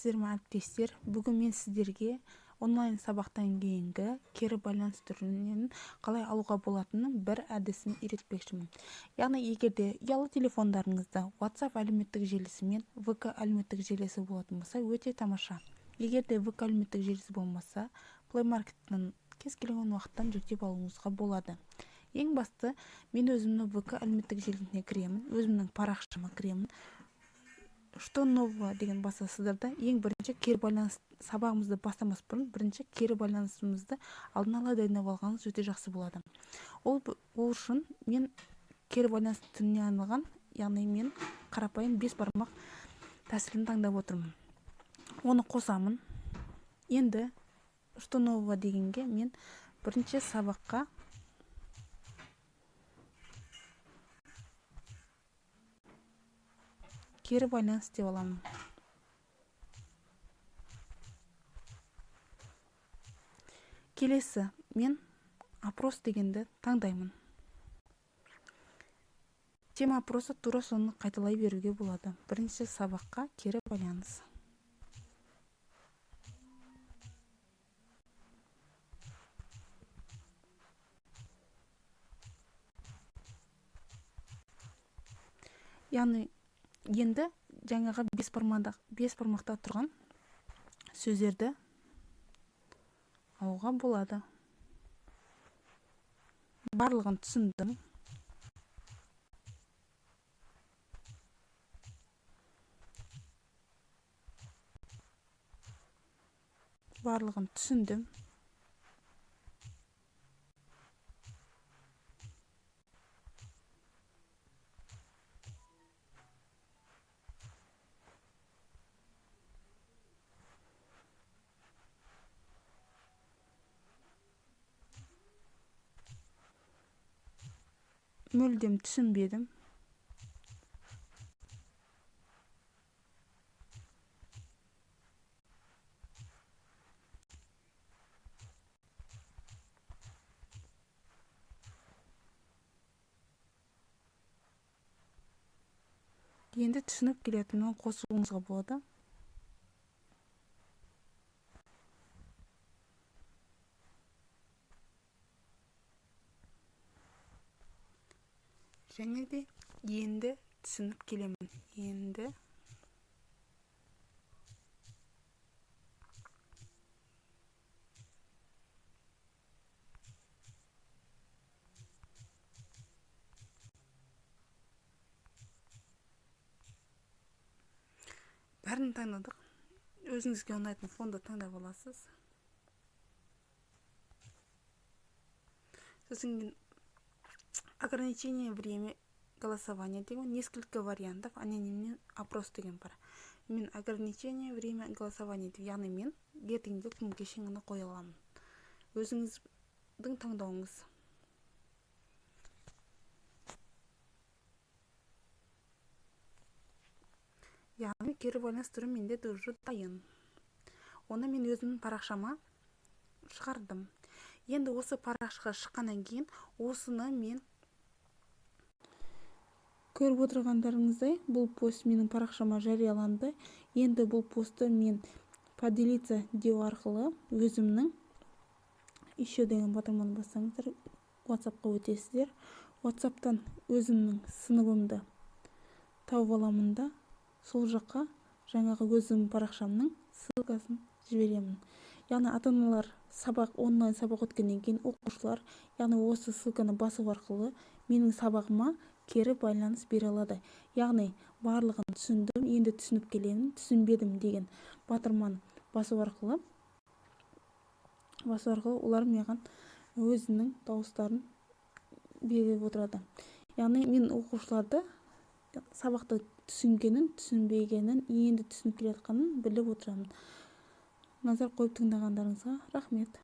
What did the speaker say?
Саламатсыздар ма, әріптестер? Бүгін мен сіздерге онлайн сабақтан кейінгі кері байланыс түрінен қалай алуға болатынын бір әдісін үйретпекшімін. Яғни егерде ұялы телефондарыңызда WhatsApp әлеуметтік желісі мен VK әлеуметтік желісі болатын болса, өте тамаша. Егерде VK әлеуметтік желісі болмаса, Play Market'тан кез келген уақыттан жүктеп алуыңызға болады. Ең басты, мен өзімнің VK әлеуметтік желісіне кіремін, өзімнің парақшама кіремін. Что нового деген басасыздар да, ең бірінші кері байланыс сабағымызды бастамас бұрын бірінші кері байланысымызды алдын ала дайындап алғаныңыз өте жақсы болады. Ол үшін мен кері байланыс түріне арналған, яғни мен қарапайым 5 бармақ тәсілін таңдап отырмын. Оны қосамын. Енді что нового дегенге мен бірінші сабаққа кері байланыс деп аламын. Келесі, мен опрос дегенді таңдаймын. Тема опросы тура соны қайталай беруге болады. Бірінші сабаққа кері байланыс. Яғни енді жаңаға 5 бармақта тұрған сөздерді алуға болады. Барлығын түсіндім. Мүлдем түсінбедім. Енді түсініп келетінін қосуыңызға болады. Және де енді түсініп келемін. Енді бәрін таңдадық. Өзіңізге ұнайтын фонды таңдап аласыз. Сосын ограничение время голосования деген несколько вариантов, анонимный опрос деген бар. Мен ограничение время голосования деп, яғни мен ертеңгі күнге шейін қоя аламын. Өзіңіздің таңдауыңыз. Яғни кері байланыс түрі менде уже дайын. Оны мен өзімнің парақшама шығардым. Енді осы парақшаға шыққаннан кейін осыны мен көріп отырғандарыңыздай, бұл пост менің парақшама жарияланды. Енді бұл постты мен поделиться деу арқылы өзімнің еще деген батырманы бассаңыздар, WhatsApp-қа өтесіздер. WhatsApp-тан өзімнің сыныбымды тауып аламын да, сол жаққа жаңағы өзімнің парақшамның ссылкасын жіберемін. Яғни ата-аналар онлайн сабақ өткеннен кейін оқушылар, яғни осы ссылканы басу арқылы менің сабағыма кері байланыс бере алады. Яғни барлығын түсіндім, енді түсініп келемін, түсінбедім деген батырманы басу арқылы олар маған өзінің дауыстарын беріп отырады. Яғни мен оқушыларды сабақты түсінгенін, түсінбегенін, енді түсініп келе жатқанын біліп отырамын. Назар қойып тыңдағандарыңызға рахмет.